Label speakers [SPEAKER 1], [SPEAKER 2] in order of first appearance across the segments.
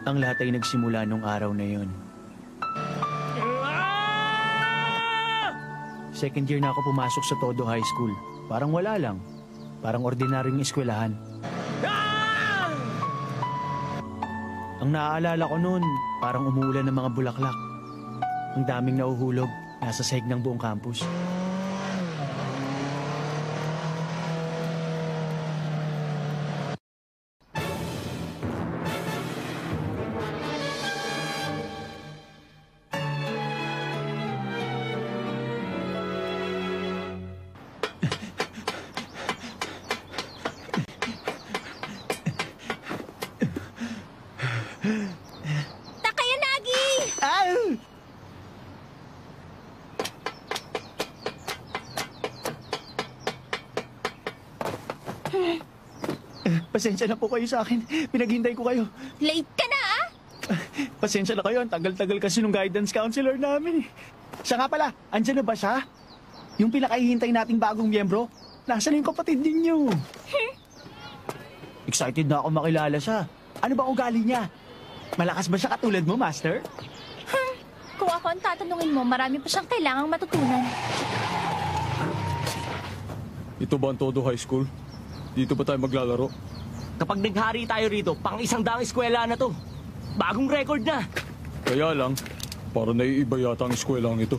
[SPEAKER 1] Ang lahat ay nagsimula nung araw na yun. Second year na ako pumasok sa Todo High School. Parang wala lang. Parang ordinaryong eskwelahan. Ang naaalala ko noon, parang umuulan ng mga bulaklak. Ang daming nauhulog, nasa sahig ng buong campus.
[SPEAKER 2] Takayanagi!
[SPEAKER 1] Pasensya na po kayo sa akin. Pinaghintay ko kayo.
[SPEAKER 2] Late ka na, ah!
[SPEAKER 1] Pasensya na kayo. Ang tagal-tagal kasi nung guidance counselor namin. Siya nga pala, andyan na ba siya? Yung pinakahihintay nating bagong miyembro? Nasaan yung kapatid ninyo? Excited na ako makilala siya. Ano ba ugali niya? Malakas ba siya katulad mo, Master?
[SPEAKER 2] Kung ako ang tatanungin mo, marami pa siyang kailangang matutunan.
[SPEAKER 3] Ito ba ang Todo High School? Dito ba tayo maglalaro?
[SPEAKER 4] Kapag naghari tayo rito, pang 100 eskwela na to. Bagong record na.
[SPEAKER 3] Kaya lang, para naiiba yata ang eskwelahan ito.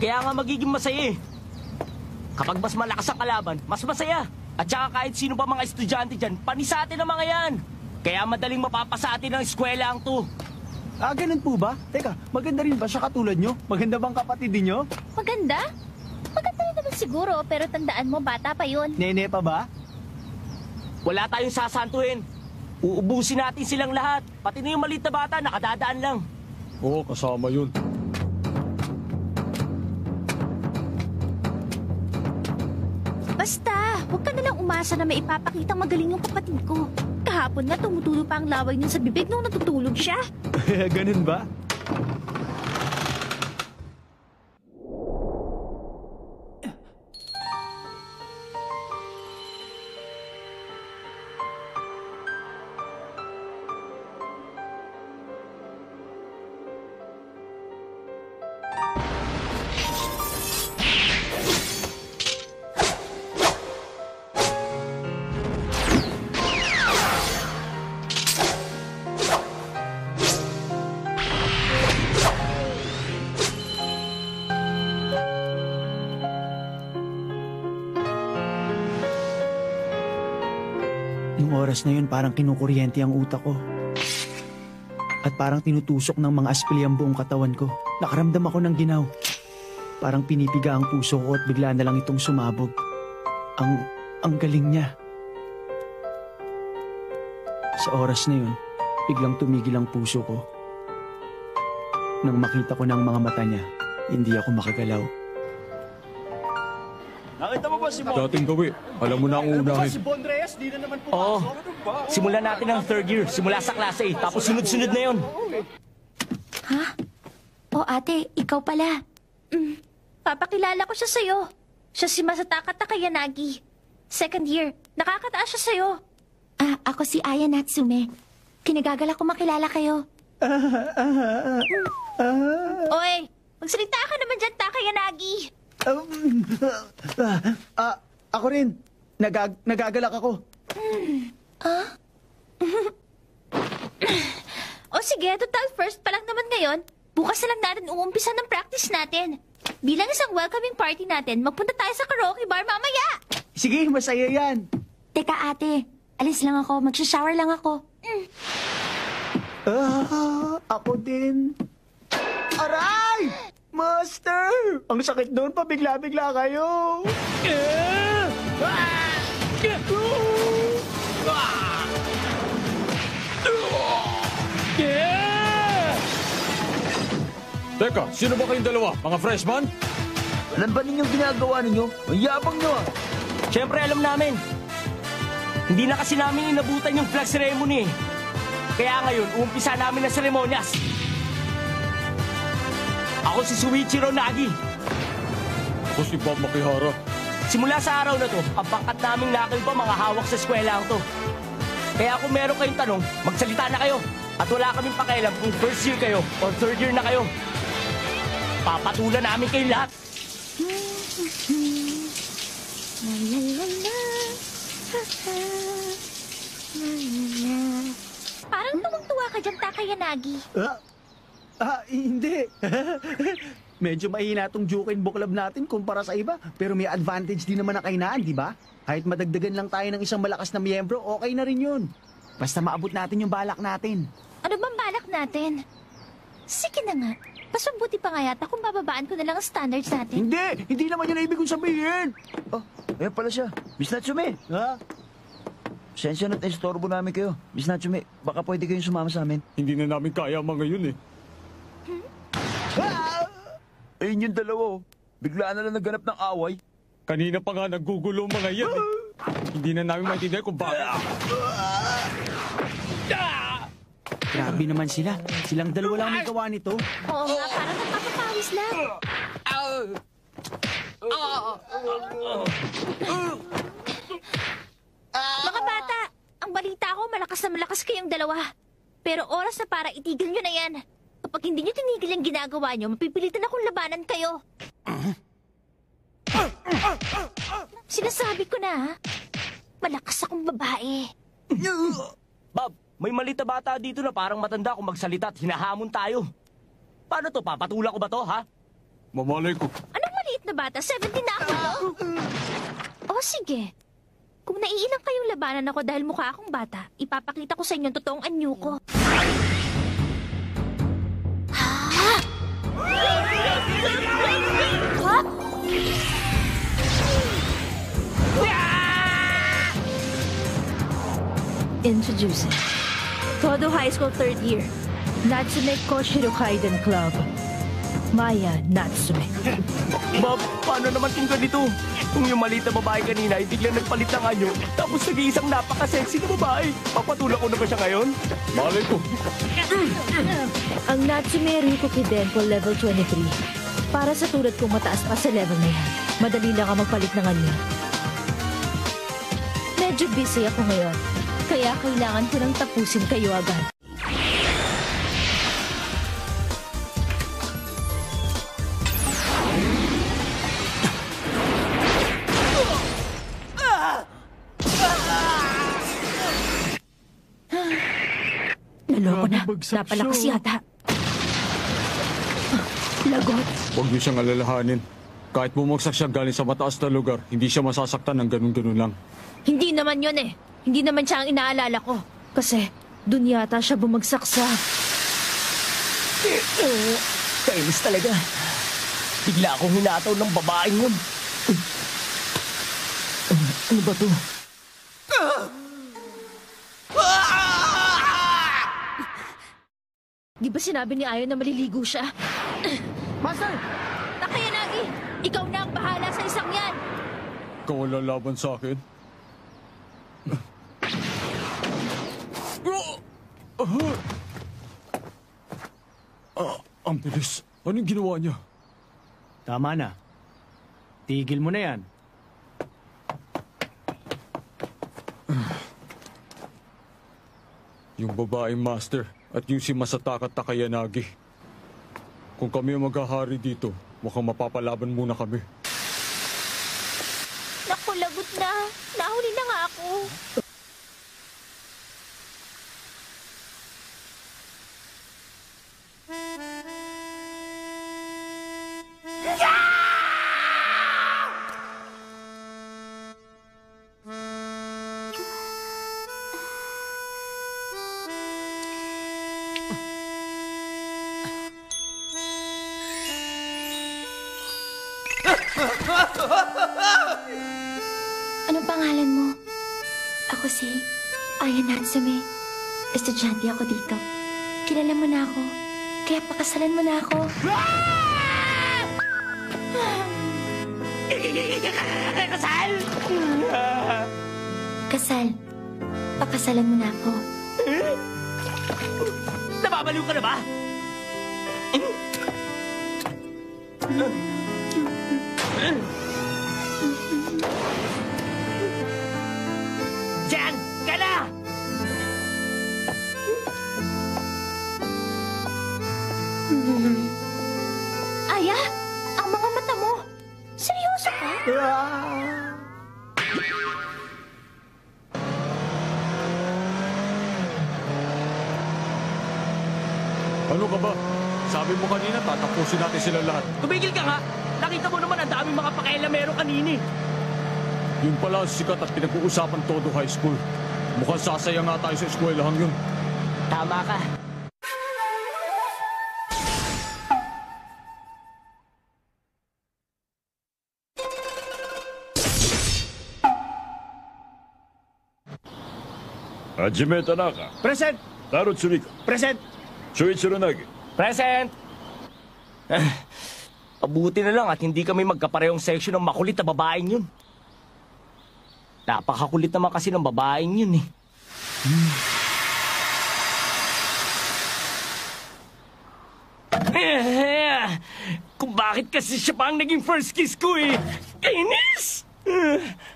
[SPEAKER 4] Kaya nga magiging masaya eh. Kapag mas malakas ang kalaban, mas masaya. At saka kahit sino pa mga estudyante dyan, panisa atin ang mga yan. Kaya madaling mapapasa atin ang eskwela ang to.
[SPEAKER 1] Ah, ganun po ba? Teka, maganda rin ba siya katulad nyo? Maganda bang kapatid niyo?
[SPEAKER 2] Maganda? Maganda rin naman siguro, pero tandaan mo, bata pa yun.
[SPEAKER 1] Nene pa ba?
[SPEAKER 4] Wala tayong sasantuhin. Uubusin natin silang lahat. Pati na yung maliit na bata, nakadadaan lang.
[SPEAKER 3] Oo, kasama yun.
[SPEAKER 2] Basta, huwag ka nalang umasa na may ipapakitang magaling yung kapatid ko. Kahapon nga tumutulo pa ang laway niya sa bibig nung natutulog siya.
[SPEAKER 1] Ganun ba? Yung oras na yun parang kinukuryente ang utak ko. At parang tinutusok ng mga aspili ang buong katawan ko. Nakaramdam ako ng ginaw. Parang pinipiga ang puso ko at bigla na lang itong sumabog. Ang galing niya. Sa oras na yun, biglang tumigil ang puso ko. Nang makita ko ng mga mata niya, hindi ako makagalaw.
[SPEAKER 5] Nakita mo ba si Bon?
[SPEAKER 3] Dating gawi, alam mo na ang unahin.
[SPEAKER 5] Si Bon Reyes, di na naman pumasok.
[SPEAKER 4] Oo. Simulan natin ang third year. Simula sa klase A. Tapos sunod-sunod na yun.
[SPEAKER 2] Ha? O ate, ikaw pala. Papakilala ko siya sa'yo. Siya si Masataka Takayanagi. Second year. Nakakataas siya sa'yo. Ako si Aya Natsume. Kinagagala ko makilala kayo. Oy, magsalita ka naman dyan, Takayanagi.
[SPEAKER 1] Ako rin. Nagagalak ako.
[SPEAKER 2] O sige, total first pa lang naman ngayon. Bukas na lang natin uumpisa ng practice natin. Bilang isang welcoming party natin, magpunta tayo sa karaoke bar mamaya.
[SPEAKER 1] Sige, masaya yan.
[SPEAKER 2] Teka ate, alis lang ako. Magsha-shower lang ako.
[SPEAKER 1] Ako din. Aray! Master! Ang sakit doon, pabigla-bigla kayo.
[SPEAKER 3] Teka, sino ba kayong dalawa? Mga freshman?
[SPEAKER 4] Alam ba ninyong ginagawa ninyo? Ang yabang nyo ah. Siyempre alam namin. Hindi na kasi namin inabutan yung flag ceremony eh. Kaya ngayon, uumpisa namin ang seremonyas. Ako si Suichiro Nagi.
[SPEAKER 3] Ako si Bob Makihara.
[SPEAKER 4] Simula sa araw na to, ang pangkat naming lakil pa mga hawak sa eskwela to. Kaya kung meron kayong tanong, magsalita na kayo. At wala kaming pakialam kung first year kayo or third year na kayo. Papatulan namin kayo lahat.
[SPEAKER 2] La la la la. Ha, ha. La la la. Parang tumang-tuwa ka dyan, Takayanagi.
[SPEAKER 1] Hindi. Medyo mahina tong Juken Book Club natin kumpara sa iba. Pero may advantage din naman na kainaan, di ba? Kahit madagdagan lang tayo ng isang malakas na miyembro, okay na rin yun. Basta maabot natin yung balak natin.
[SPEAKER 2] Ano bang balak natin? Sige na nga. Mas mabuti pa nga yata kung bababaan ko na lang ang standards natin.
[SPEAKER 1] Hindi naman yun ang ibig kong sabihin.
[SPEAKER 5] Oh, ayan pala siya. Miss Natsume.
[SPEAKER 1] Ha?
[SPEAKER 5] Sensya na't istorbo namin kayo. Miss Natsume, baka pwede kayong sumama sa amin.
[SPEAKER 3] Hindi na namin kaya mga yun eh.
[SPEAKER 5] Ayun yung dalawa, oh. Biglaan na lang nagganap ng away.
[SPEAKER 3] Kanina pa nga naggugulo mga yan eh. Hindi na namin maintindihan kung bakit.
[SPEAKER 1] Grabe naman sila. Silang dalawa lang may gawa nito.
[SPEAKER 2] Oo nga, parang nagpapapawis lang. Mga bata, ang balita ko malakas na malakas kayong dalawa. Pero oras na para itigil nyo na yan. Kapag hindi nyo tinigil ang ginagawa nyo, mapipilitan akong labanan kayo. Sinasabi ko na, ha? Malakas akong babae.
[SPEAKER 4] Bob, may maliit na bata dito na parang matanda kung magsalita at hinahamon tayo. Paano to? Papatula ko ba to, ha?
[SPEAKER 3] Mamalay ko.
[SPEAKER 2] Anong maliit na bata? 17 na ako, no? O sige. Kung naiilang kayong labanan ako dahil mukha akong bata, ipapakita ko sa inyo ang totoong anyo ko. Ha?
[SPEAKER 6] Introducing Todo High School 3rd Year Natsume Koshiro Kaiden Club Maya Natsume.
[SPEAKER 4] Bob, paano naman kung ganito? Kung yung maliit na babae kanina ay biglang nagpalit ng anyo, tapos nag-iisang napaka-sexy na babae. Papatulak ko na ba siya ngayon?
[SPEAKER 3] Malay ko.
[SPEAKER 6] Ang Natsume Rikuki Denko Level 23. Para sa tulad kong mataas pa sa level na yan, madali lang ang magpalit ng anyo. Medyo busy ako ngayon, kaya kailangan ko nang tapusin kayo agad. Naloko na. Napalakas yata. Lagot.
[SPEAKER 3] Huwag niyo siyang alalahanin. Kahit bumagsak siya galing sa mataas na lugar, hindi siya masasaktan ng ganun-ganun lang.
[SPEAKER 6] Hindi naman yun eh. Hindi naman siya ang inaalala ko. Kasi dun yata siya bumagsak sa...
[SPEAKER 4] Kainis talaga. Bigla akong hinataw ng babaeng yun. Ano ba to?
[SPEAKER 6] Di ba sinabi ni Ayo na maliligo siya?
[SPEAKER 1] Master!
[SPEAKER 6] Takayanagi! Ikaw na ang bahala sa isang yan!
[SPEAKER 3] Ikaw ang lalaban sa akin. Ang bilis. Anong ginawa niya?
[SPEAKER 1] Tama na. Tigil mo na yan.
[SPEAKER 3] Yung babaeng master at yung si Masataka Takayanagi. Kung kami ang maghahari dito, mukhang mapapalaban muna kami.
[SPEAKER 2] Naku, lagot na. Nahuli na nga ako. Anong pangalan mo? Ako si Aya Natsume. Estudyante ako dito. Kilala mo na ako. Kaya pakasalan mo na ako.
[SPEAKER 4] Kasal!
[SPEAKER 2] Kasal. Pakasalan mo na ako.
[SPEAKER 4] Nababaliw ka na ba? Diyan! Ka na!
[SPEAKER 3] Ano ka ba? Sabi mo kanina, tatapusin natin sila lahat.
[SPEAKER 4] Tumigil ka nga! Nakita mo naman ang daming mga pakialamero kanini.
[SPEAKER 3] Yun pala ang sikat at pinag-uusapan todo high school. Mukhang sasaya nga tayo sa eskwelahang yun.
[SPEAKER 4] Tama ka.
[SPEAKER 7] Hajime Tanaka,
[SPEAKER 4] Present!
[SPEAKER 7] Taro Tsumika,
[SPEAKER 4] Present!
[SPEAKER 7] Shuichiro Nagi.
[SPEAKER 4] Present! Pabuti na lang at hindi kami magkaparehong section ng makulit na babaeng yun. Napakakulit naman kasi ng babaeng yun eh. Kung bakit kasi siya pa ang naging first kiss ko eh. Kainis!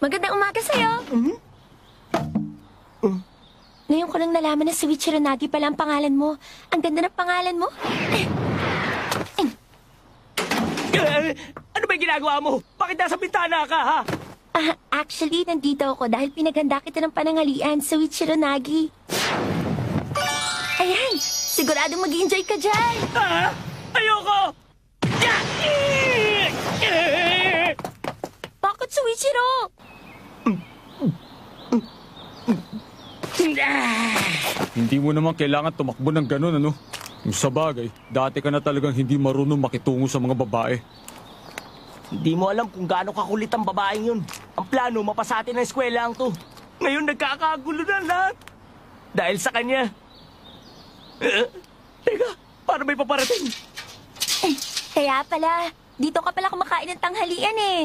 [SPEAKER 2] Magandang umaga sa'yo. Ngayon ko lang nalaman na si Wichironagi pala ang pangalan mo. Ang ganda ng pangalan mo.
[SPEAKER 4] Ano ba yung ginagawa mo? Bakit nasa bintana ka, ha?
[SPEAKER 2] Actually, nandito ako dahil pinaghanda kita ng panangalian sa Wichironagi. Ayan, siguradong mag-enjoy ka dyan.
[SPEAKER 4] Ah! Ayoko!
[SPEAKER 2] Bakit si Wichiro?
[SPEAKER 3] Hindi mo naman kailangan tumakbo ng ganun, ano? Yung sa bagay, dati ka na talagang hindi marunong makitungo sa mga babae.
[SPEAKER 4] Hindi mo alam kung gaano kakulit ang babaeng yun. Ang plano, mapasatin ng eskwela ang to. Ngayon nagkakagulo na lahat. Dahil sa kanya. Teka, paano may paparating?
[SPEAKER 2] Kaya pala, dito ka pala kumakain ng tanghalian eh.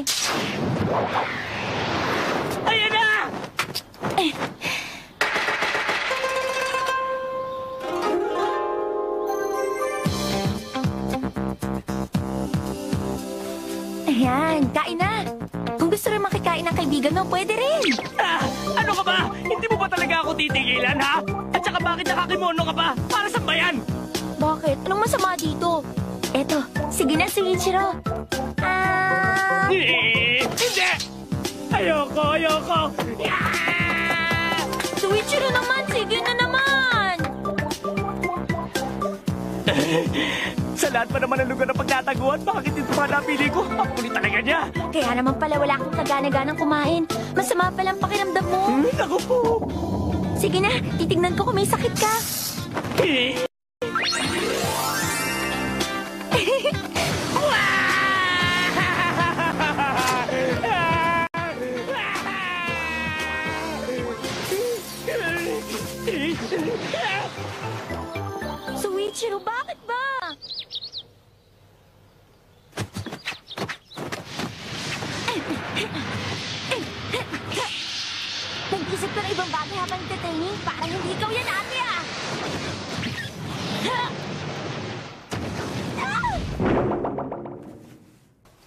[SPEAKER 4] Ayan na!
[SPEAKER 2] Ayan, kain na. Kung gusto rin makikain ng kaibigan mo, pwede rin.
[SPEAKER 4] Ano ka ba? Hindi mo ba talaga ako titigilan, ha? At saka bakit nakakimono ka pa? Para saan ba yan?
[SPEAKER 2] Bakit? Anong masama dito? Eto, sige na, Suichiro.
[SPEAKER 4] Hindi! Ayoko!
[SPEAKER 2] Suichiro naman, sige na naman.
[SPEAKER 4] Sa lahat pa naman ng lugar na pagtataguan, bakit ito pa napili ko? Ang kulit talaga niya.
[SPEAKER 2] Kaya naman pala wala kang kagana-ganang kumain. Masama palang pakiramdam mo.
[SPEAKER 4] Naku po!
[SPEAKER 2] Sige na, titignan ko kung may sakit ka. Suichiro, bakit ba? Nag-isip ka ng ibang bagay habang entertaining? Parang hindi ikaw yan, ate, ah!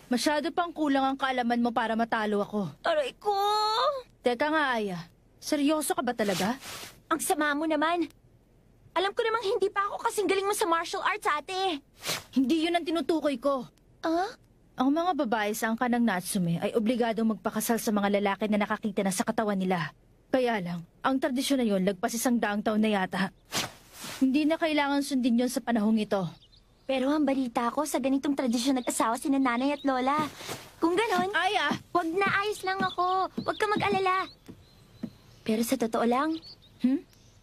[SPEAKER 6] Masyado pang kulang ang kaalaman mo para matalo ako.
[SPEAKER 2] Aray ko!
[SPEAKER 6] Teka nga, Aya. Seryoso ka ba talaga?
[SPEAKER 2] Ang sama mo naman. Alam ko namang hindi pa ako kasing galing mo sa martial arts, ate.
[SPEAKER 6] Hindi yun ang tinutukoy ko.
[SPEAKER 2] Ah?
[SPEAKER 6] Ang mga babae sa angkan ng Natsume ay obligadong magpakasal sa mga lalaki na nakakita na sa katawan nila. Kaya lang, ang tradisyon na yon lagpas 100 taon na yata. Hindi na kailangan sundin yon sa panahong ito.
[SPEAKER 2] Pero ang balita ko, sa ganitong tradisyon nag-asawa si nanay at lola. Kung ganon,
[SPEAKER 6] Aya!
[SPEAKER 2] wag na, ayos lang ako. Wag ka mag-alala. Pero sa totoo lang,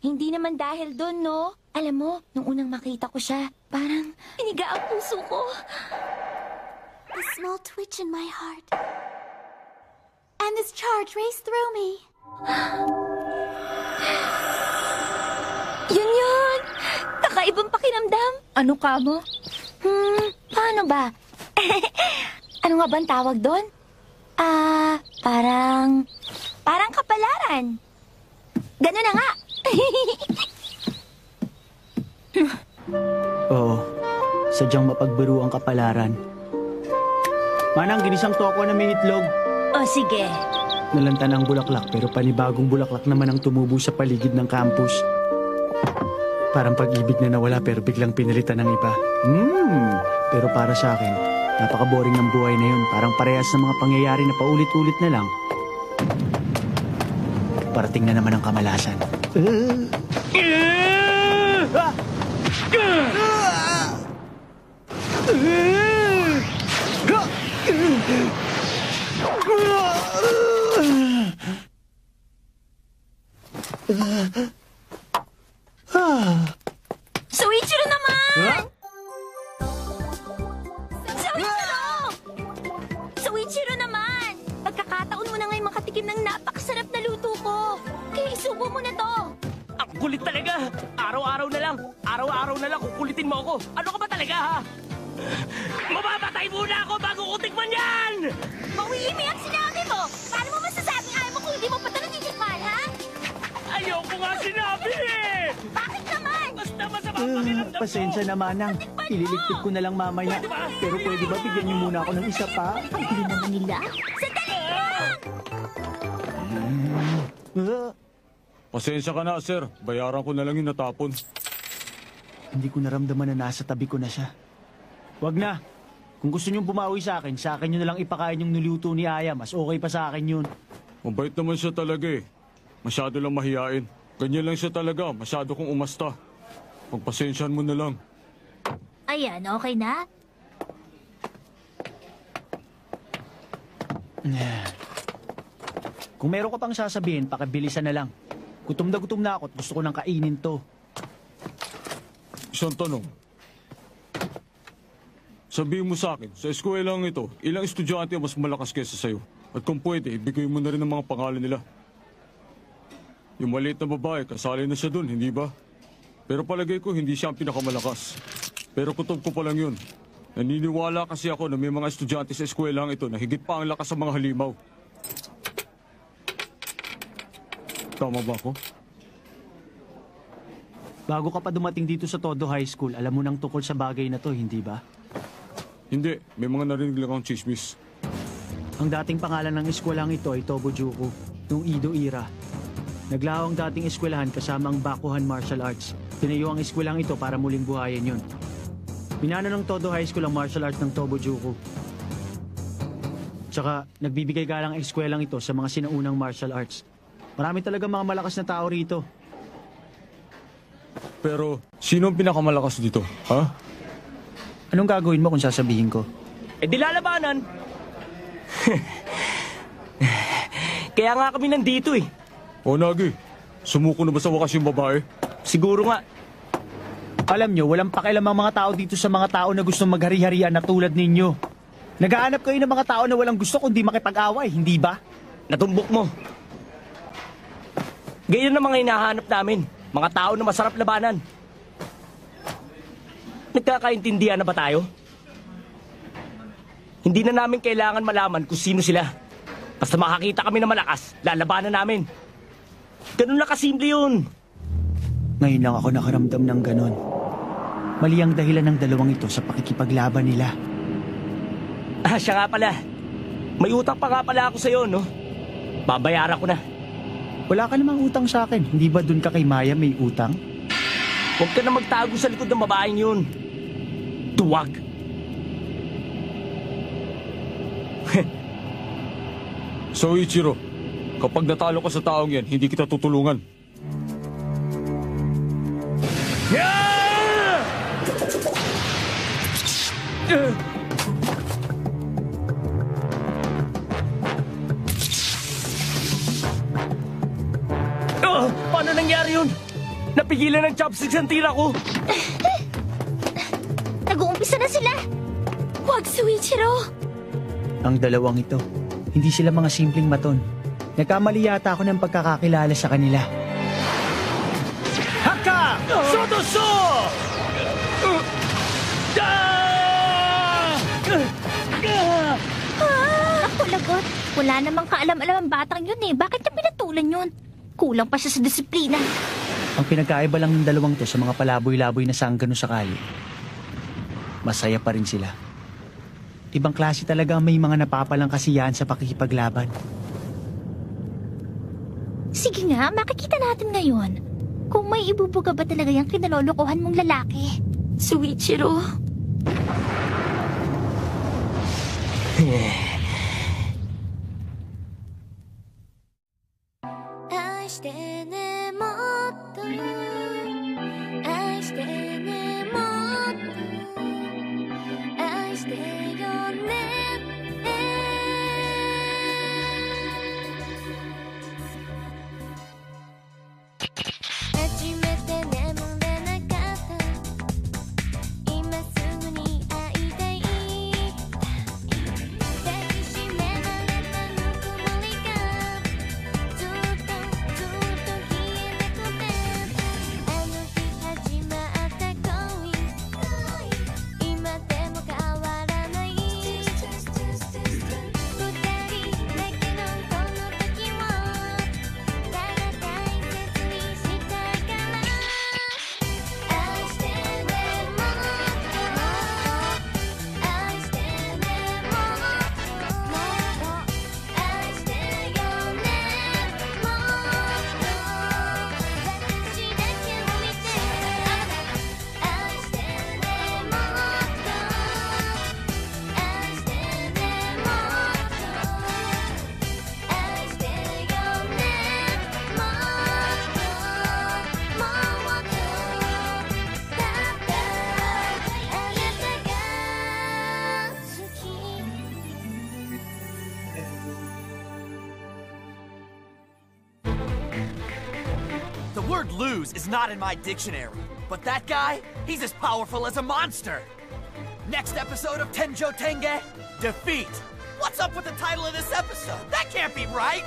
[SPEAKER 2] hindi naman dahil doon, no? Alam mo, nung unang makita ko siya, parang iniga ang puso ko.
[SPEAKER 8] A small twitch in my heart. And this charge raced through me.
[SPEAKER 2] Yun! Kakaibang pakiramdam.
[SPEAKER 6] Ano ka mo?
[SPEAKER 2] Paano ba? Ano nga ba ang tawag doon? Parang kapalaran. Ganun na nga.
[SPEAKER 1] Oo, sadyang mapagbiro ang kapalaran. Manang, ginisang toko na may itlog.
[SPEAKER 2] O sige.
[SPEAKER 1] Nalanta ng bulaklak pero panibagong bulaklak naman ang tumubo sa paligid ng campus. Parang pag-ibig na nawala pero biglang pinalitan ng iba. Pero para sa akin, napaka-boring ng buhay na yun. Parang parehas ng mga pangyayari na paulit-ulit na lang. Parating na naman ang kamalasan.
[SPEAKER 2] Soichiro naman! Soichiro! Soichiro naman! Pagkakataon mo na ngayon makatikim ng napakasarap na luto ko. Kaya isubo mo na to.
[SPEAKER 4] Ang kulit talaga! Araw-araw na lang kukulitin mo ako. Ano ka ba talaga, ha? Mamamatay muna ako bago ko tikman yan!
[SPEAKER 2] Mauimi ang sinabi mo! Paano mo masasabing ayaw mo kung hindi mo pa ito natitikman, ha?
[SPEAKER 4] Ayoko nga sinabi eh!
[SPEAKER 2] Bakit naman?
[SPEAKER 4] Basta masama ang pakiramdam ko!
[SPEAKER 1] Pasensya na, Manang. Ililigpit ko na lang mamaya. Pero pwede ba bigyan niyo muna ako ng isa pa?
[SPEAKER 2] Ang huli naman nila. Sandali lang!
[SPEAKER 3] Pasensya ka na, sir. Bayaran ko na lang yung natapon.
[SPEAKER 1] Hindi ko naramdaman na nasa tabi ko na siya. Wag na. Kung gusto niyong bumawi sa akin niyo na lang ipakain yung niluto ni Aya. Mas okay pa sa akin yun.
[SPEAKER 3] Mabait naman siya talaga eh. Masyado lang mahiyain. Ganyan lang siya talaga. Masyado kong umasta. Pagpasensyahan mo na lang.
[SPEAKER 2] Ayan, okay na?
[SPEAKER 1] Kung meron ka pang sasabihin, pakibilisan na lang. Gutom na ako at gusto ko nang kainin to.
[SPEAKER 3] Isang tanong. Sabihin mo sa akin, sa eskwelang ito, ilang estudyante ang mas malakas kaysa sa'yo? At kung pwede, ibigay mo na rin ang mga pangalan nila. Yung maliit na babae, kasali na siya dun, hindi ba? Pero palagay ko, hindi siya ang pinakamalakas. Pero kutob ko pa lang yun. Naniniwala kasi ako na may mga estudyante sa eskwelang ito na higit pa ang lakas sa mga halimaw. Tama ba ako?
[SPEAKER 1] Bago ka pa dumating dito sa Todo High School, alam mo nang tungkol sa bagay na to, hindi ba?
[SPEAKER 3] Hindi, may mga narinig lang akong chismis.
[SPEAKER 1] Ang dating pangalan ng eskwelang ito ay Tobojuku, noong Edo era. Naglaho ang dating eskwelahan kasama ang Bakuhan Martial Arts. Tinayo ang eskwelang ito para muling buhayin yun. Pinano ng Todo High School ang martial arts ng Tobojuku. Tsaka, nagbibigay galang ang eskwelang ito sa mga sinaunang martial arts. Marami talaga mga malakas na tao rito.
[SPEAKER 3] Pero, sino ang pinakamalakas dito, ha?
[SPEAKER 1] Anong gagawin mo kung sasabihin ko?
[SPEAKER 4] Eh di lalabanan! Kaya nga kami nandito eh.
[SPEAKER 3] O Nagi, sumuko na ba sa wakas yung babae?
[SPEAKER 4] Siguro nga.
[SPEAKER 1] Alam nyo, walang pakialam ang mga tao dito sa mga tao na gusto maghari-harian na tulad ninyo. Naghahanap kayo ng mga tao na walang gusto kundi makipag-away, hindi ba?
[SPEAKER 4] Natumbok mo. Ganyan ang mga hinahanap namin. Mga tao na masarap labanan. Nagkakaintindihan na ba tayo? Hindi na namin kailangan malaman kung sino sila. Basta makakita kami na malakas, lalabanan namin. Ganun na kasimple yun.
[SPEAKER 1] Ngayon lang ako nakaramdam ng ganon. Mali ang dahilan ng dalawang ito sa pakikipaglaban nila.
[SPEAKER 4] Ah, siya nga pala. May utang pa nga pala ako sa'yo, no? Babayaran ko na.
[SPEAKER 1] Wala ka namang utang sa akin. Hindi ba dun ka kay Maya may utang?
[SPEAKER 4] Huwag ka na magtago sa likod ng babaeng yun. Duwag.
[SPEAKER 3] So Ichiro, kapag natalo ka sa taong yan, hindi kita tutulungan.
[SPEAKER 4] Paano nangyari yun? Napigilan ng chopsticks ang tira ko.
[SPEAKER 2] Nag-uumpisa na sila. Huwag, Soichiro.
[SPEAKER 1] Ang dalawang ito, hindi sila mga simpleng maton. Nagkamali yata ako ng pagkakakilala sa kanila. Haka!
[SPEAKER 4] Sotoso!
[SPEAKER 2] Ako lagot. Wala namang kaalam-alam ang batang yun eh. Bakit niya pinatulan yun? Kulang pa siya sa disiplina.
[SPEAKER 1] Ang pinagkaiba lang ng dalawang to sa mga palaboy-laboy na sanggano sa kali. Masaya pa rin sila. Ibang klase talaga may mga napapalang kasiyahan sa pakikipaglaban.
[SPEAKER 2] Sige nga, makikita natin ngayon. Kung may ibubuga ba talaga yung kinalolokohan mong lalaki. Soichiro.
[SPEAKER 9] The word lose is not in my dictionary, but that guy, he's as powerful as a monster. Next episode of Tenjo Tenge, Defeat. What's up with the title of this episode? That can't be right!